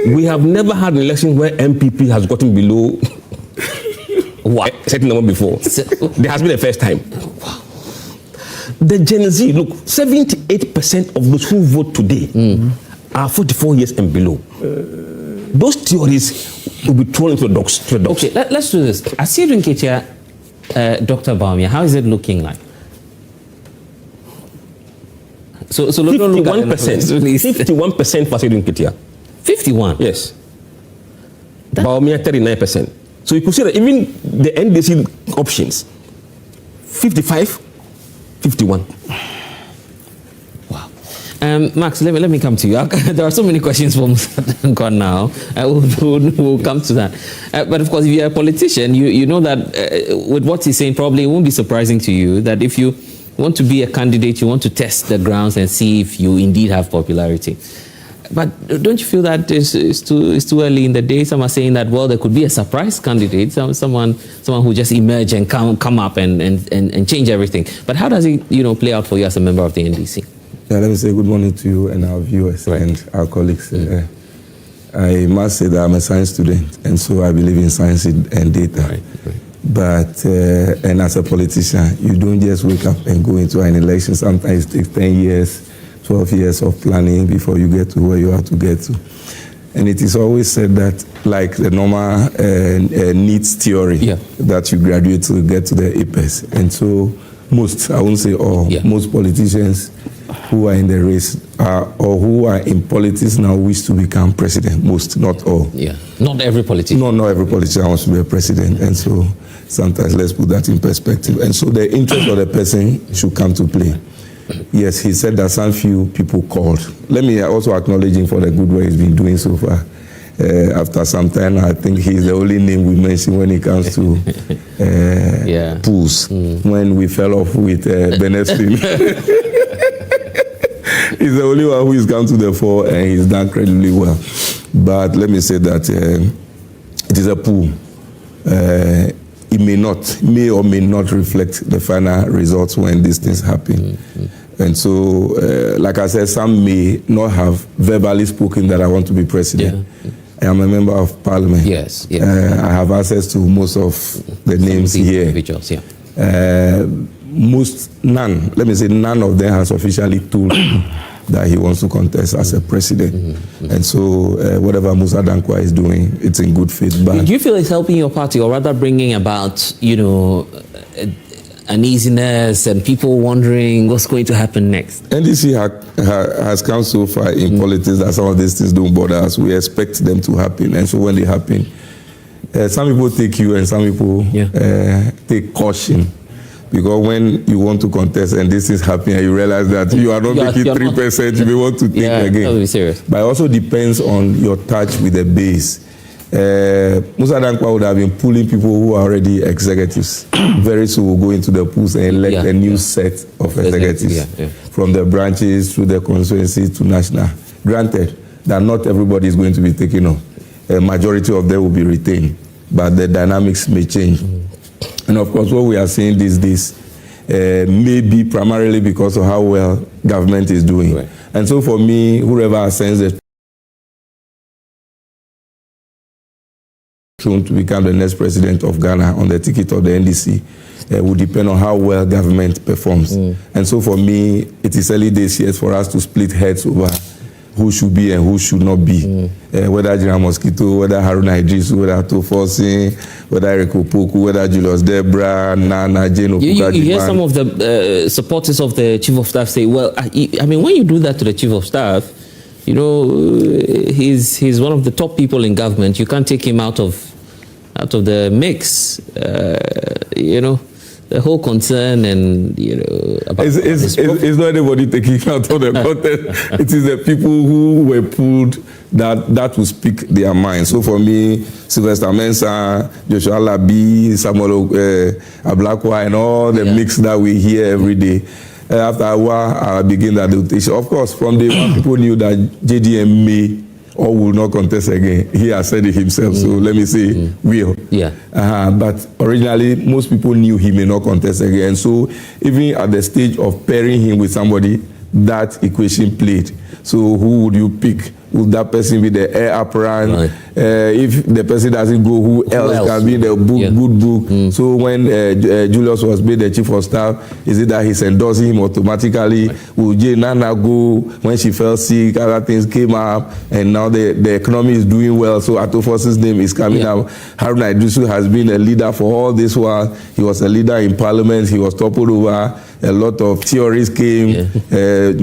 We have never had an election where MPP has gotten below what certain number before. There has been a first time. Wow. The Gen Z, look, 78% of those who vote today are 44 years and below. Those theories will be thrown into the dogs. Okay, let's do this. Asiedu nketia, Dr. Bawumia, how is it looking like? So 51%. 51% for Asiedu nketia. 51? Yes. Bawumia 39%. So you could see that even the NDC options, 55, 51. Wow. Max, let me come to you. There are so many questions for Musa Dankwa now. We'll come to that. But of course, if you're a politician, you know that with what he's saying, probably it won't be surprising to you that if you want to be a candidate, you want to test the grounds and see if you indeed have popularity. But don't you feel that it's too early in the day? Some are saying that, well, there could be a surprise candidate, someone who just emerge and come up and change everything. But how does it play out for you as a member of the NDC? Yeah, let me say good morning to you and our viewers and our colleagues. I must say that I'm a science student, and so I believe in science and data. Right. But and as a politician, you don't just wake up and go into an election. Sometimes it takes 10 years. 12 years of planning before you get to where you have to get to. And it is always said that, like the normal needs theory, that you graduate to get to the apex. And so most, I won't say all, most politicians who are in the race or who are in politics now wish to become president. Most, not all. Yeah, not every politician. No, not every politician wants to be a president. And so sometimes let's put that in perspective. And so the interest of the person should come to play. Yes, he said that some few people called. Let me also acknowledge him for the good work he's been doing so far. After some time, I think he's the only name we mention when it comes to pools. When we fell off with Benefin. He's the only one who has come to the fore and he's done incredibly well. But let me say that it is a pool. It may or may not reflect the final results when these things happen. And so, like I said, some may not have verbally spoken that I want to be president. I am a member of parliament. Yes. I have access to most of the names here. Individuals, none of them has officially told that he wants to contest as a president. And so whatever Musa Dankwa is doing, it's in good faith. But do you feel it's helping your party, or rather bringing about, uneasiness and people wondering what's going to happen next? NDC has come so far in politics that some of these things don't bother us. We expect them to happen. And so when they happen, some people take you and some people take caution. Because when you want to contest and this is happening and you realize that you are not making 3%, you may want to think again. That would be serious. But it also depends on your touch with the base. Musa Dankwa would have been pulling people who are already executives. Very soon we'll go into the pools and elect a new set of executives from the branches through the constituency to national. Granted that not everybody is going to be taken on. A majority of them will be retained, but the dynamics may change. And of course, what we are seeing these days may be primarily because of how well government is doing. Right. And so for me, whoever ascends the throne to become the next president of Ghana on the ticket of the NDC will depend on how well government performs. And so for me, it is early days yet for us to split heads over who should be and who should not be. Whether Jira Mosquito, whether Haruna, whether Ato Forson, whether Eric Opoku, whether Julius Debra, Nana, Jane Okuka. You hear some of the supporters of the chief of staff say, well, I mean, when you do that to the chief of staff, he's one of the top people in government. You can't take him out of the mix. The whole concern and about it's not anybody taking out of the contest. It is the people who were pulled that will speak their mind. So for me, Sylvester Mensah, Joshua Labi, Samuel Ablakwa, and all the mix that we hear every day. After a while, I begin that rotation. Of course, from day one, people knew that JDM may or will not contest again. He has said it himself, so let me say will. But originally, most people knew he may not contest again. So even at the stage of pairing him with somebody, that equation played. So who would you pick? Would that person be the heir apparent? Right. If the person doesn't go, who else can be the good book? So when Julius was made the chief of staff, is it that he's endorsing him automatically? Right. Will Jane Nana go when she fell sick? Other things came up, and now the economy is doing well. So Ato Forson's name is coming up. Haruna has been a leader for all this while. He was a leader in parliament. He was toppled over. A lot of theories came,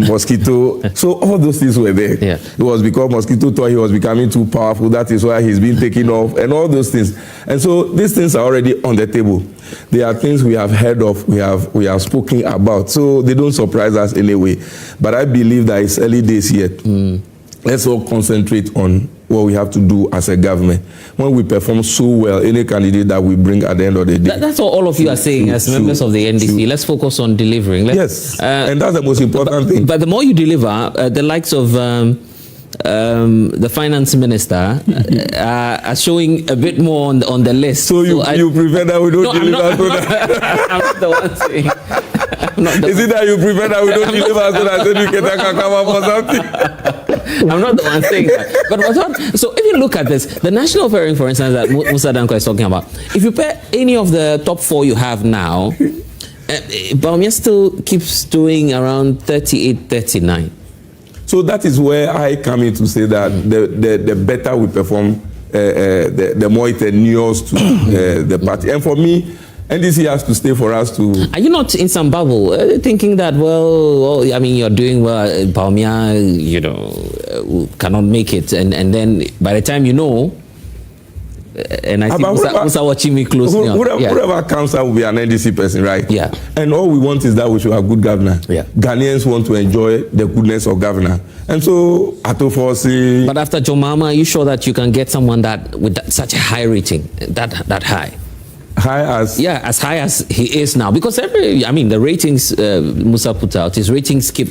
mosquito. So all those things were there. Yeah. It was because mosquito thought he was becoming too powerful. That is why he's been taken off, and all those things. And so these things are already on the table. They are things we have heard of, we have spoken about. So they don't surprise us anyway. But I believe that it's early days yet. Let's all concentrate on what we have to do as a government. When we perform so well, any candidate that we bring at the end of the day. That's what all of you are saying as members of the NDC. Let's focus on delivering. Yes, and that's the most important thing. But the more you deliver, the likes of the finance minister are showing a bit more on the list. So you prefer that we don't deliver? I'm not the one saying. Is it that you prefer that we don't deliver so that nketia can come up for something? I'm not the one saying that. But so if you look at this, the national fairing, for instance, that Musa Dankwa is talking about, if you pair any of the top 4 you have now, Bawumia still keeps doing around 38, 39. So that is where I come in to say that the better we perform, the more it inures to the party. And for me, NDC has to stay for us to... Are you not in some bubble thinking that, well, I mean, you're doing well, Bawumia, cannot make it, and then by the time you know, and I think Musa watching me closely. Whoever comes out will be an NDC person, right? Yeah. And all we want is that we should have good governance. Yeah. Ghanaians want to enjoy the goodness of governance. And so, Ato Forson... But after Jomama, are you sure that you can get someone with such a high rating, that high? High as... Yeah, as high as he is now. Because the ratings Musa put out, his ratings keep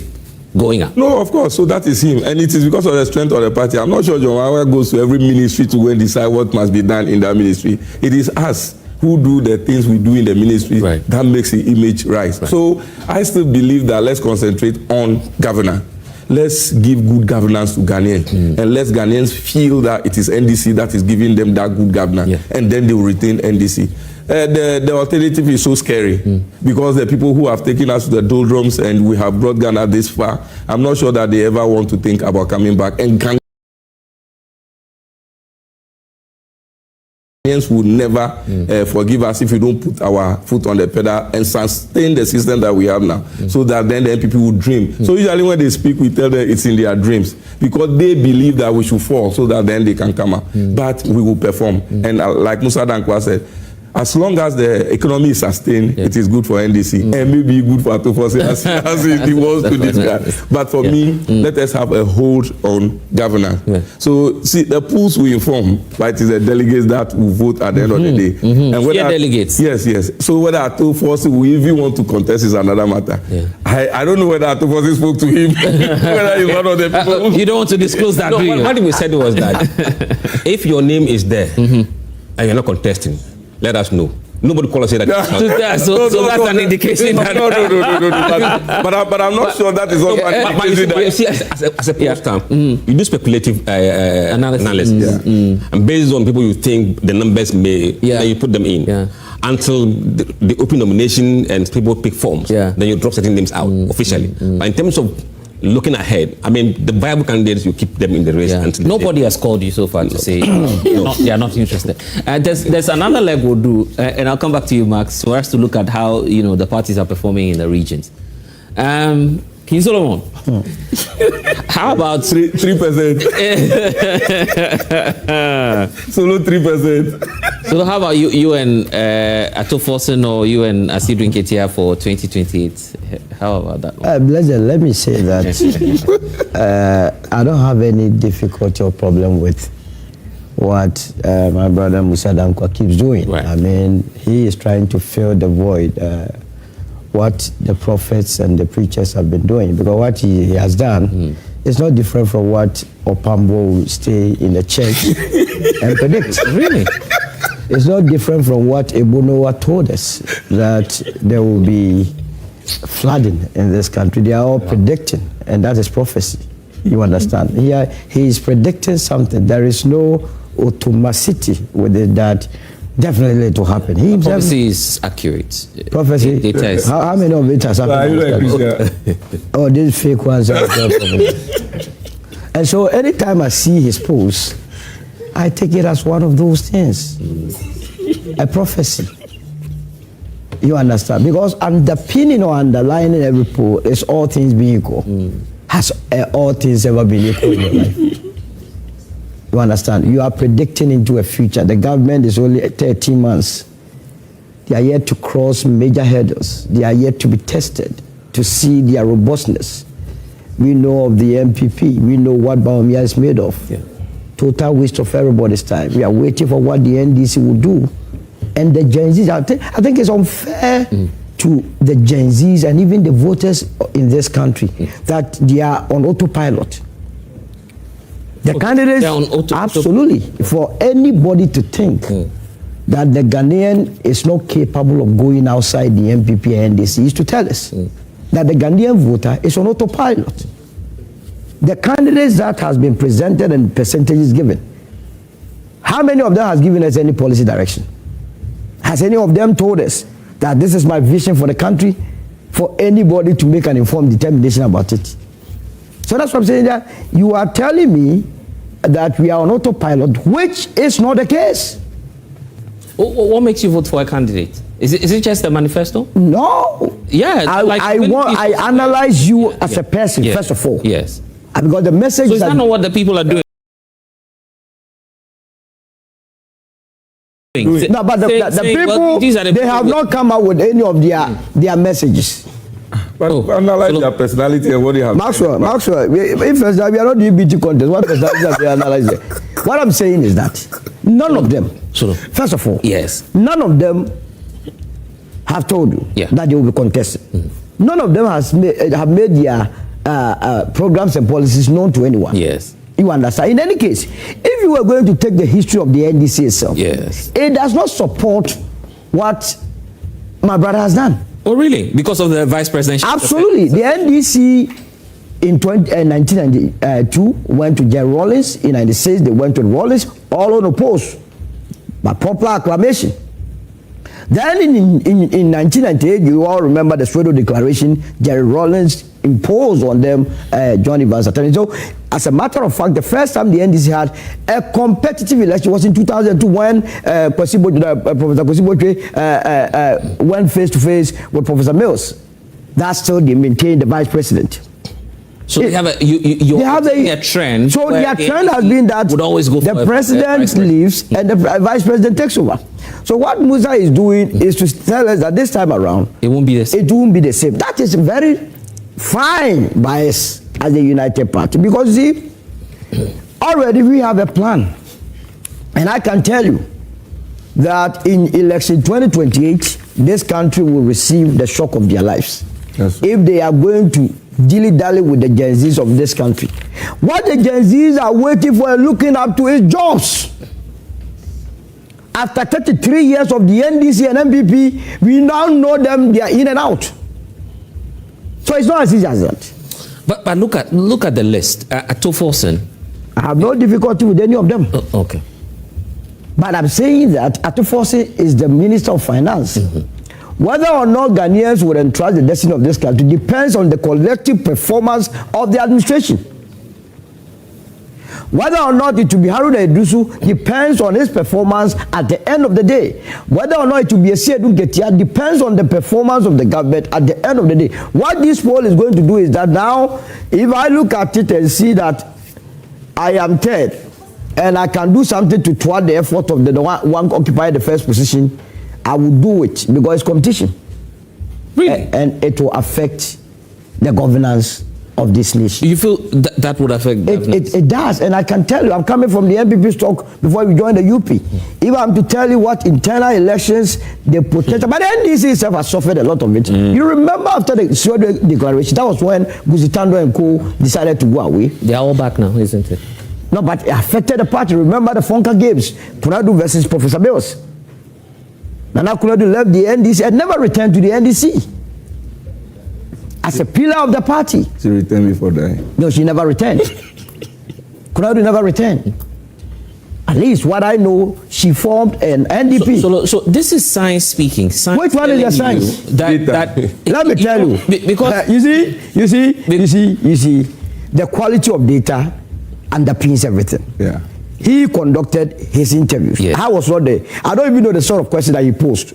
going up. No, of course. So that is him. And it is because of the strength of the party. I'm not sure John Wawa goes to every ministry to go and decide what must be done in that ministry. It is us who do the things we do in the ministry that makes the image rise. Right. So I still believe that let's concentrate on governance. Let's give good governance to Ghanaians. And let Ghanaians feel that it is NDC that is giving them that good governance. Yeah. And then they will retain NDC. The alternative is so scary because the people who have taken us to the doldrums and we have brought Ghana this far, I'm not sure that they ever want to think about coming back. And Ghanaians will never forgive us if we don't put our foot on the pedal and sustain the system that we have now, so that then the NPP will dream. So usually when they speak, we tell them it's in their dreams because they believe that we should fall so that then they can come up. But we will perform. And like Musa Dankwa said, as long as the economy is sustained, it is good for NDC and maybe good for Ato Forson as he wants to describe. But for me, let us have a hold on governance. So see, the pools will inform, but it is the delegates that will vote at the end of the day. And whether delegates. Yes. So whether Ato Forson will even want to contest is another matter. I don't know whether Ato Forson spoke to him. Whether he's one of the people. You don't want to disclose that. No, what we said was that if your name is there and you're not contesting, let us know. Nobody call us say that. So that's an indication. No. But I'm not sure that is also an indication. But you see, as a post you do speculative analysis. And based on people you think the numbers may, then you put them in. Until the open nomination and people pick forms, then you drop certain names out officially. But in terms of looking ahead, the viable candidates, you keep them in the race. Until nobody has called you so far to say they are not interested. There's another leg we'll do, and I'll come back to you, Max, for us to look at how the parties are performing in the regions. King Solomon, how about 3%? Solo 3%. So how about you and Ato Forson, or you and Asiedu nketia for 2028? How about that one? Let me say that I don't have any difficulty or problem with what my brother Musa Dankwa keeps doing. Right. He is trying to fill the void what the prophets and the preachers have been doing, because what he has done is not different from what Opambo will stay in the church and predict. Really? It's not different from what Ebonowa told us, that there will be flooding in this country. They are all predicting, and that is prophecy. You understand? He is predicting something. There is no automaticity with it that definitely it will happen. Prophecy is accurate. Prophecy? How many of it has happened? Oh, these fake ones. And so anytime I see his posts, I take it as one of those things. A prophecy. You understand? Because underpinning or underlining every poll is all things being equal. Has all things ever been equal in your life? You understand? You are predicting into a future. The government is only 13 months. They are yet to cross major hurdles. They are yet to be tested to see their robustness. We know of the MPP. We know what Bawumia is made of. Yeah. Total waste of everybody's time. We are waiting for what the NDC will do. And the Gen Zs, I think it's unfair to the Gen Zs and even the voters in this country that they are on autopilot. The candidates, absolutely, for anybody to think that the Ghanaian is not capable of going outside the MPP and NDC is to tell us that the Ghanaian voter is on autopilot. The candidates that has been presented and percentages given, how many of them has given us any policy direction? Has any of them told us that this is my vision for the country, for anybody to make an informed determination about it? So that's what I'm saying, that you are telling me that we are on autopilot, which is not the case. What makes you vote for a candidate? Is it just the manifesto? No. Yeah. I analyze you as a person, first of all. Yes. Because the message so is that not what the people are doing? No, but the people, they have not come out with any of their messages. But analyze their personality and what they have. Maxwell, if we are not doing beauty contest, what personality have they analyzed? What I'm saying is that none of them, first of all, none of them have told you that they will be contested. None of them have made their programs and policies known to anyone. Yes. You understand? In any case, if you were going to take the history of the NDC itself, it does not support what my brother has done. Oh, really? Because of the vice presidential? Absolutely. The NDC in 1992 went to Jerry Rawlings. In 96, they went to Rawlings, all unopposed, by popular acclamation. Then in 1998, you all remember the Asiedu Declaration, Jerry Rawlings imposed on them John Evans' attorney. So, as a matter of fact, the first time the NDC had a competitive election was in 2002 when Professor Kwesi went face-to-face with Professor Mills. That's still they maintained the vice president. So they have a trend. So their trend has been that would always go for the president leaves and the vice president takes over. So what Musa is doing is to tell us that this time around it won't be the same. It won't be the same. That is very fine by us as a united party, because see, already we have a plan, and I can tell you that in election 2028, this country will receive the shock of their lives if they are going to dilly-dally with the Gen Zs of this country. What the Gen Zs are waiting for and looking up to is jobs. After 33 years of the NDC and MPP, we now know them, they are in and out. So it's not as easy as that. But look at the list. Ato Forson. I have no difficulty with any of them. Okay. But I'm saying that Ato Forson is the Minister of Finance. Whether or not Ghanaians would entrust the destiny of this country depends on the collective performance of the administration. Whether or not it will be Haruna depends on his performance at the end of the day. Whether or not it will be Asiedu nketia depends on the performance of the government at the end of the day. What this poll is going to do is that now, if I look at it and see that I am third, and I can do something to thwart the effort of the one occupying the first position, I will do it because it's competition. Really? And it will affect the governance of this nation. You feel that would affect it does, and I can tell you, I'm coming from the MPP stock before we joined the UP. If I'm to tell you what internal elections, the potential, but the NDC itself has suffered a lot of it. You remember after the Asiedu Declaration, that was when Guzitando and Co decided to go away. They're all back now, isn't it? No, but it affected the party. Remember the Fonka games, Kunadu versus Professor Mills. Nana Kunadu left the NDC and never returned to the NDC. as a pillar of the party. She returned before dying. No, she never returned. Kwaku never returned. At least what I know, she formed an NDP. So this is science speaking. Science. Which one is the science? Let me tell you. Because you see, the quality of data underpins everything. Yeah. He conducted his interviews. Yeah. I was not there. I don't even know the sort of question that he posed.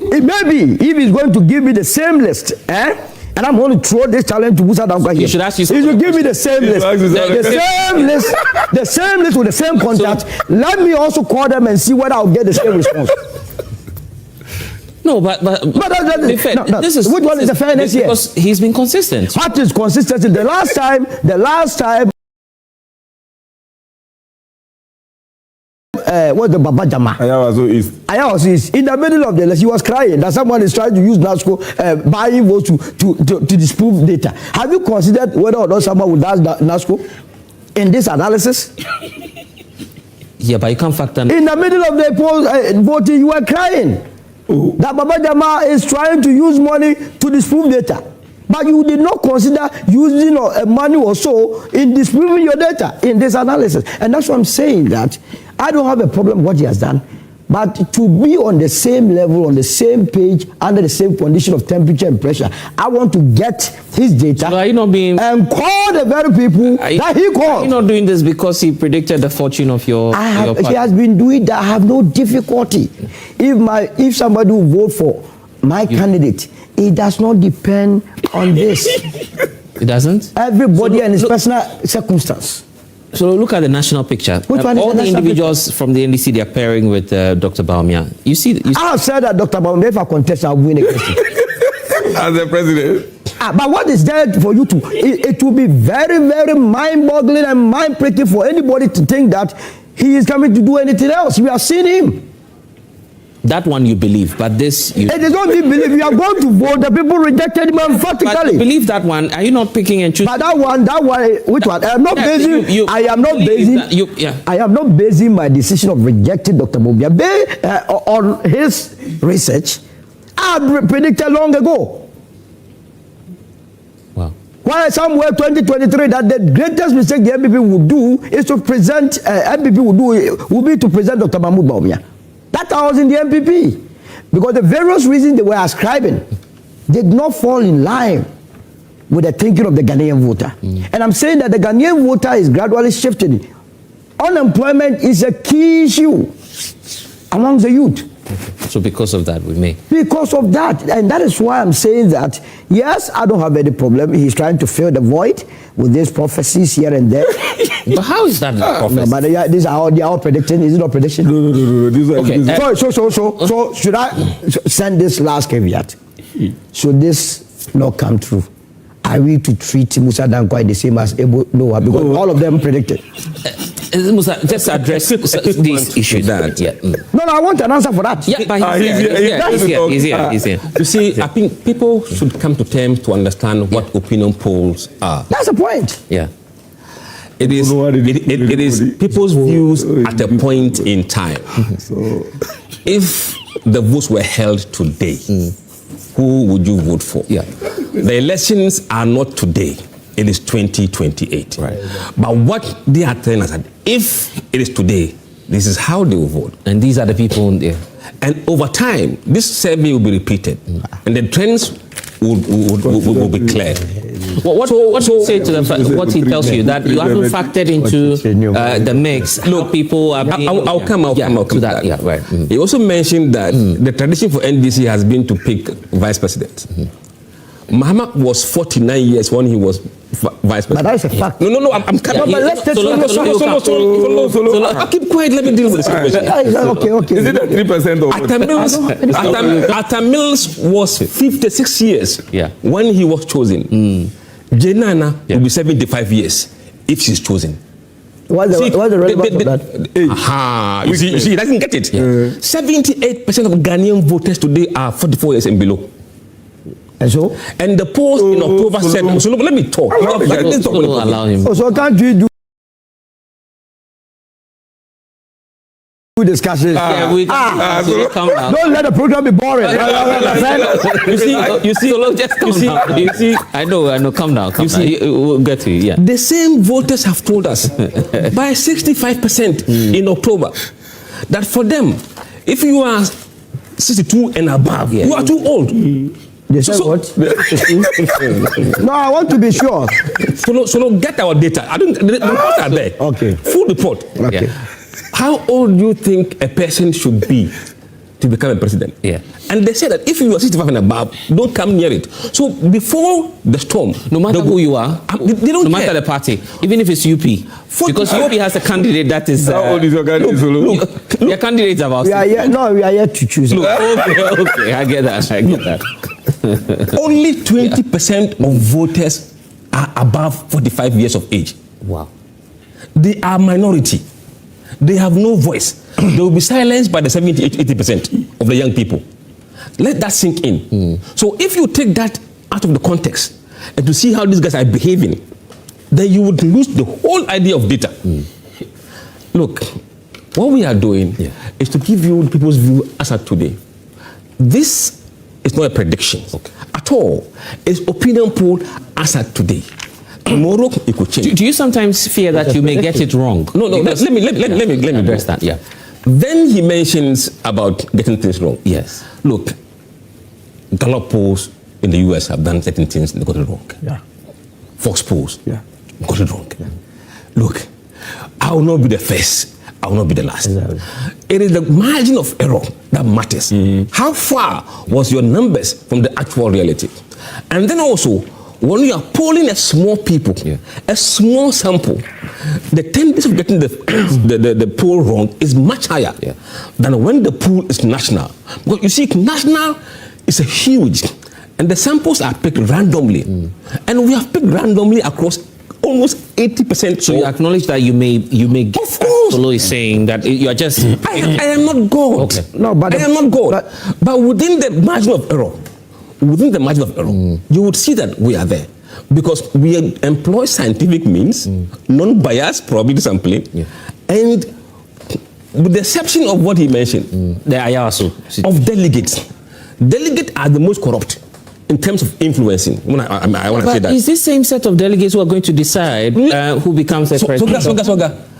It may be if he's going to give me the same list, and I'm going to throw this challenge to Musa Dankwa here. You should ask you. He should give me the same list, the same list with the same contact. Let me also call them and see whether I'll get the same response. No, but this is which one is the fairness here? Because he's been consistent. What is consistency? The last time. What's the Baba Jama? Ayawaso is in the middle of the list. He was crying that someone is trying to use NASCO buying votes to disprove data. Have you considered whether or not someone would ask NASCO in this analysis? Yeah, but you can't factor in the middle of the voting. You were crying that Baba Jama is trying to use money to disprove data. But you did not consider using money or so in disproving your data in this analysis. And that's what I'm saying, that I don't have a problem with what he has done. But to be on the same level, on the same page, under the same condition of temperature and pressure, I want to get his data so are you not being, and call the very people that he called. Are you not doing this because he predicted the fortune of your party? He has been doing that. I have no difficulty. If somebody will vote for my candidate, it does not depend on this. It doesn't? Everybody and his personal circumstance. So look at the national picture. Which one is all the the individuals from the NDC, they are pairing with Dr. Bawumia. You see, I have said that Dr. Bawumia, if I contest, I'll win against him. As the president. But what is there for you to... It will be very, very mind-boggling and mind-breaking for anybody to think that he is coming to do anything else. We have seen him. That one you believe, but this... It is not you believe. You are going to vote. The people rejected him emphatically. But you believe that one. Are you not picking and choosing? But that one, which one? I am not basing... I am not basing my decision of rejecting Dr. Bawumia on his research. I have predicted long ago. Wow. Why somewhere 2023 that the greatest mistake the MPP would do is to present... will be to present Dr. Mahamadu Bawumia. That I was in the MPP. Because the various reasons they were ascribing did not fall in line with the thinking of the Ghanaian voter. And I'm saying that the Ghanaian voter is gradually shifting. Unemployment is a key issue among the youth. So because of that, we may. Because of that. And that is why I'm saying that, yes, I don't have any problem. He's trying to fill the void with these prophecies here and there. But how is that prophecy? No, but these are all predicting. Is it not prediction? No. These are okay. So should I send this last caveat? Should this not come true? Are we to treat Musa Dankwa the same as Noah? Because all of them predicted. Musa, just address this issue. No, I want an answer for that. Yeah, but he's here. You see, I think people should come to terms to understand what opinion polls are. That's the point. Yeah. It is people's views at a point in time. So, if the votes were held today, who would you vote for? Yeah. The elections are not today. It is 2028. Right. But what they are telling us that if it is today, this is how they will vote. And these are the people in there. And over time, this survey will be repeated. And the trends will be clear. What do you say to what he tells you, that you haven't factored into the mix? Look, people are being... I'll come to that. Yeah, right. He also mentioned that the tradition for NDC has been to pick vice president. Muhammad was 49 years when he was vice president. But that's a fact. No, I'm coming. But let's take I'll keep quiet. Let me deal with this question. Okay. Is it a 3% of Atta Mills was 56 years when he was chosen. Jenana will be 75 years if she's chosen. What's the relevance of that? You see, he doesn't get it. 78% of Ghanaian voters today are 44 years and below. And so? And the polls in October said, so look, let me talk. Allow him. So can't we do discussions. Yeah, we so calm down. Don't let the program be boring. you see, I know, calm down. We'll get to you, yeah. The same voters have told us by 65% in October that for them, if you are 62 and above, you are too old. They said what? No, I want to be sure. So get our data. The reports are there. Okay. Full report. Okay. Yeah. How old do you think a person should be to become a president? Yeah. And they say that if you are 65 and above, don't come near it. So before the storm, no matter who you are, they don't no matter the party, even if it's UP, because UP has a candidate that is. How old is your candidate? Your candidates about. We are yet to choose. Okay, I get that. Only 20% of voters are above 45 years of age. Wow. They are minority. They have no voice. They will be silenced by the 70-80% of the young people. Let that sink in. So if you take that out of the context and to see how these guys are behaving, then you would lose the whole idea of data. Look, what we are doing is to give you people's view as of today. This is not a prediction at all. It's opinion poll as of today. Tomorrow it could change. Do you sometimes fear that you may get it wrong? No. Let me address that. Yeah. Then he mentions about getting things wrong. Yes. Look, Gallup polls in the US have done certain things and they got it wrong. Yeah. Fox polls, got it wrong. Yeah. Look, I will not be the first. I will not be the last. Exactly. It is the margin of error that matters. How far was your numbers from the actual reality? And then also, when you are polling a small people, a small sample, the tendency of getting the poll wrong is much higher than when the pool is national. Because you see, national is a huge, and the samples are picked randomly. And we have picked randomly across almost 80%. So you acknowledge that you may get. Of course. Solo is saying that you are just. I am not God. Okay. No, but I am not God. But within the margin of error, you would see that we are there. Because we employ scientific means, non-biased probability sampling, and with the exception of what he mentioned, there are also of delegates. Delegates are the most corrupt in terms of influencing. I want to say that. Is this same set of delegates who are going to decide who becomes the president?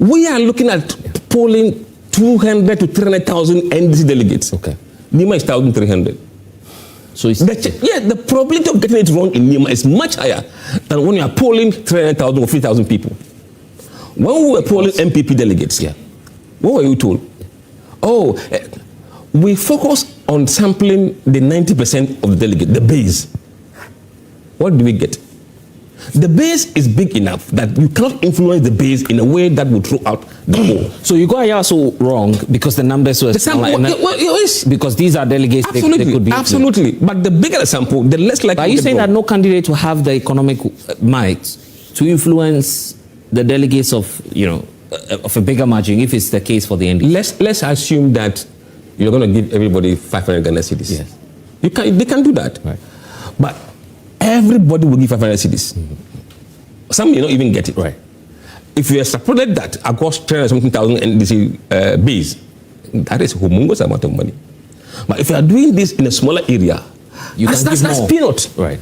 We are looking at polling 200 to 300,000 NDC delegates. Okay. Nima is 1,300. So it's the probability of getting it wrong in Nima is much higher than when you are polling 300,000 or 3,000 people. When we were polling MPP delegates, what were you told? We focus on sampling the 90% of the delegate, the base. What do we get? The base is big enough that you cannot influence the base in a way that would throw out the whole. So you got also wrong because the numbers were yes. Because these are delegates. Absolutely, they could be absolutely. But the bigger the sample, the less likely. Are you saying that no candidate will have the economic might to influence the delegates of of a bigger margin if it's the case for the NDC? Let's assume that you're going to give everybody 500 Ghana cedis. Yes. They can do that. Right. But everybody will give 500 cedis. Some may not even get it. Right. If you extrapolate that across 300,000 NDC base, that is a humongous amount of money. But if you are doing this in a smaller area, that's peanut. Right.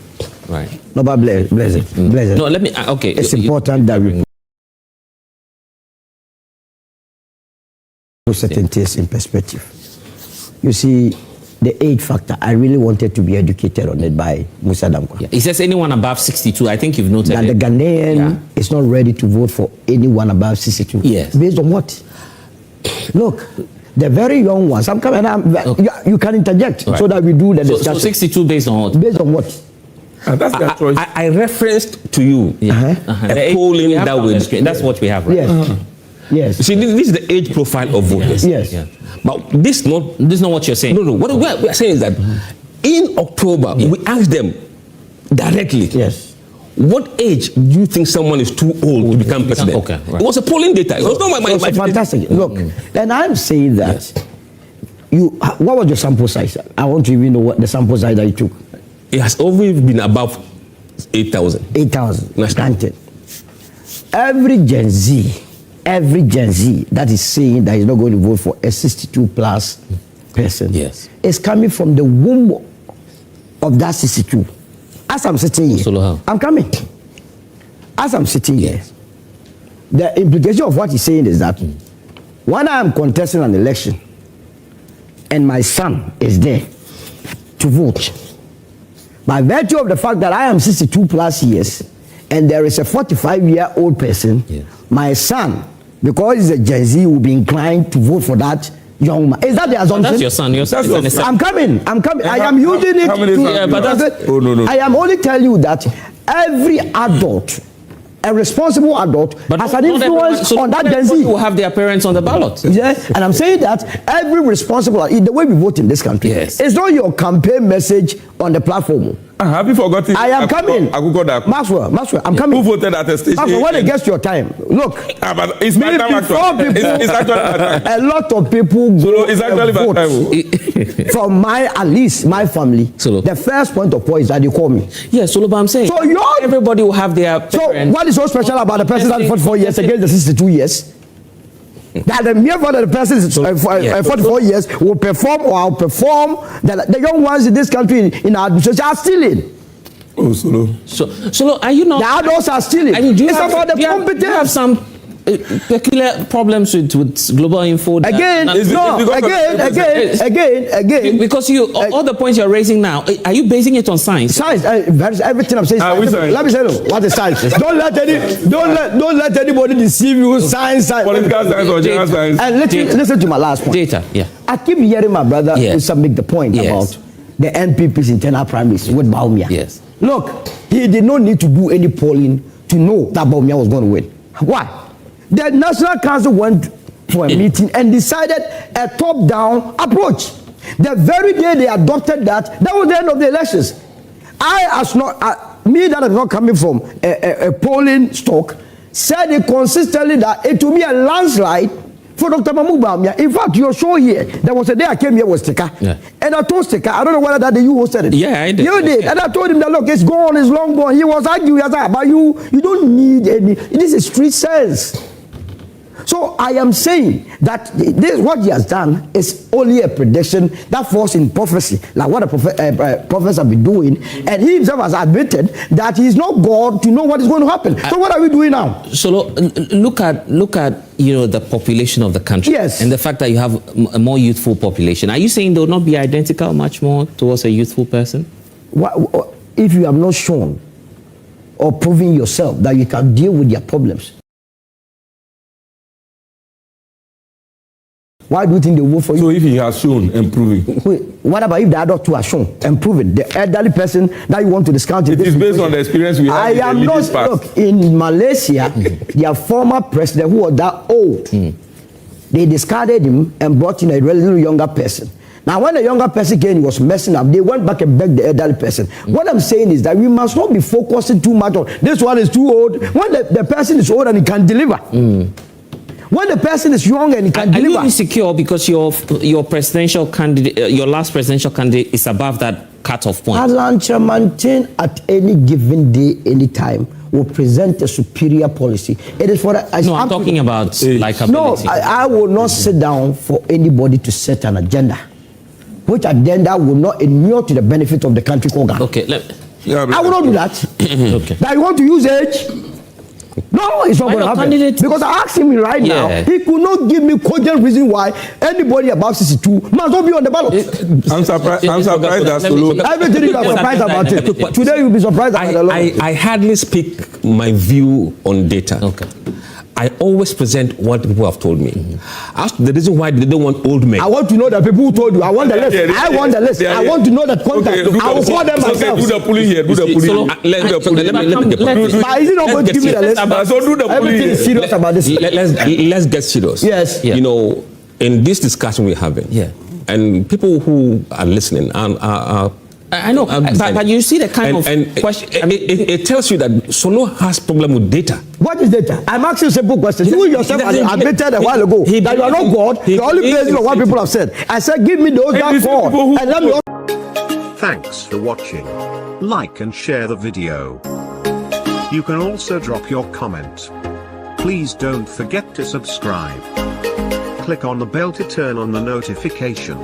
No, but bless it. No, let me. Okay. It's important that we put certain things in perspective. You see, the age factor, I really wanted to be educated on it by Musa Dankwa. He says anyone above 62, I think you've noted that the Ghanaian is not ready to vote for anyone above 62. Yes. Based on what? Look, the very young ones, I'm coming, you can interject so that we do the discussion. So 62 based on what? Based on what? That's their choice. I referenced to you a polling that would... That's what we have, right? Yes. Yes. You see, this is the age profile of voters. Yes. But this is not what you're saying. No. What we are saying is that in October, we asked them directly, what age do you think someone is too old to become president? Okay, right. It was a polling data. It was not my fantastic. Look, then I'm saying that what was your sample size? I want to even know what the sample size that you took. It has always been above 8,000. 8,000. Granted. Every Gen Z, every Gen Z that is saying that he's not going to vote for a 62 plus person, yes, is coming from the womb of that 62. As I'm sitting here, I'm coming. As I'm sitting here, the implication of what he's saying is that when I am contesting an election and my son is there to vote, by virtue of the fact that I am 62 plus years and there is a 45-year-old person, my son, because he's a Gen Z, will be inclined to vote for that young man. Is that the assumption? That's your son. Your son. I'm coming. I am using it to... I am only telling you that every adult, a responsible adult, has an influence on that Gen Z. Who have their parents on the ballot. Yes, and I'm saying that every responsible, the way we vote in this country, it's not your campaign message on the platform. Have you forgotten? I am coming. Maxwell, I'm coming. Who voted at the station? Maxwell, when it gets your time, look. It's my time actually. It's actually my time. A lot of people go it's actually vote. From at least my family. The first point of point is that you call me. Yes, but I'm saying. So everybody will have their parents. So what is so special about the person that 44 years against the 62 years? That the mere fact that the person is 44 years will perform or outperform the young ones in this country in our administration are stealing. Oh, Solo. So are you not? The adults are stealing. It's about the competence. You have some peculiar problems with global info. Again. Because all the points you're raising now, are you basing it on science? Science. Everything I'm saying. Let me say what is science. Don't let anybody deceive you. Science. Political science or general science. And listen to my last point. Data. Yeah. I keep hearing my brother make the point about the NPP's internal primaries with Bawumia. Yes. Look, he did not need to do any polling to know that Bawumia was going to win. Why? The National Council went for a meeting and decided a top-down approach. The very day they adopted that was the end of the elections. Me that is not coming from a polling stock, said it consistently that it will be a landslide for Dr. Mahamadu Bawumia. In fact, your show here, there was a day I came here with Sticker. And I told Sticker, I don't know whether that day you hosted it. Yeah, I did. You did. And I told him that, look, it's gone, it's long gone. He was arguing, but you don't need any. This is street sense. So I am saying that what he has done is only a prediction that falls in prophecy, like what the prophets have been doing, and he himself has admitted that he is not God to know what is going to happen. So what are we doing now? So look at the population of the country, and the fact that you have a more youthful population. Are you saying they will not be identical much more towards a youthful person? If you have not shown or proven yourself that you can deal with their problems, why do you think they will vote for you? So if he has shown and proven. Wait, what about if the other two are shown and proven? The elderly person that you want to discount. It is based on the experience we have. I am not. Look, in Malaysia, their former president, who was that old, they discarded him and brought in a relatively younger person. Now, when the younger person came, he was messing up. They went back and begged the elderly person. What I'm saying is that we must not be focusing too much on this one is too old. When the person is old and he can deliver. When the person is young and he can deliver. Are you insecure because your presidential candidate, your last presidential candidate, is above that cutoff point? Asante Bediatuo at any given day, any time, will present a superior policy. It is for the. No, I'm talking about likability. No, I will not sit down for anybody to set an agenda, which agenda will not inure to the benefit of the country. Okay, I will not do that. Okay. That you want to use age. No, it's not going to happen. Because I asked him right now, he could not give me cogent reason why anybody above 62 must not be on the ballot. I'm surprised that Solo. Everything you are surprised about it. Today you'll be surprised about the law. I hardly speak my view on data. Okay. I always present what people have told me. Ask the reason why they don't want old men. I want to know the people who told you. I want the list. I want the list. I want to know that contact. I will call them myself. Do the pulling here. Do the pulling. But is it not going to give me the list? So do the pulling. Everything is serious about this. Let's get serious. Yes. You know, in this discussion we're having, and people who are listening are I know, but you see the kind of question. It tells you that Solo has problem with data. What is data? I'm asking simple questions. You yourself admitted a while ago that you are not God. You're only basing on what people have said. I said, give me those that God, and let me. Thanks for watching. Like and share the video. You can also drop your comment. Please don't forget to subscribe. Click on the bell to turn on the notification.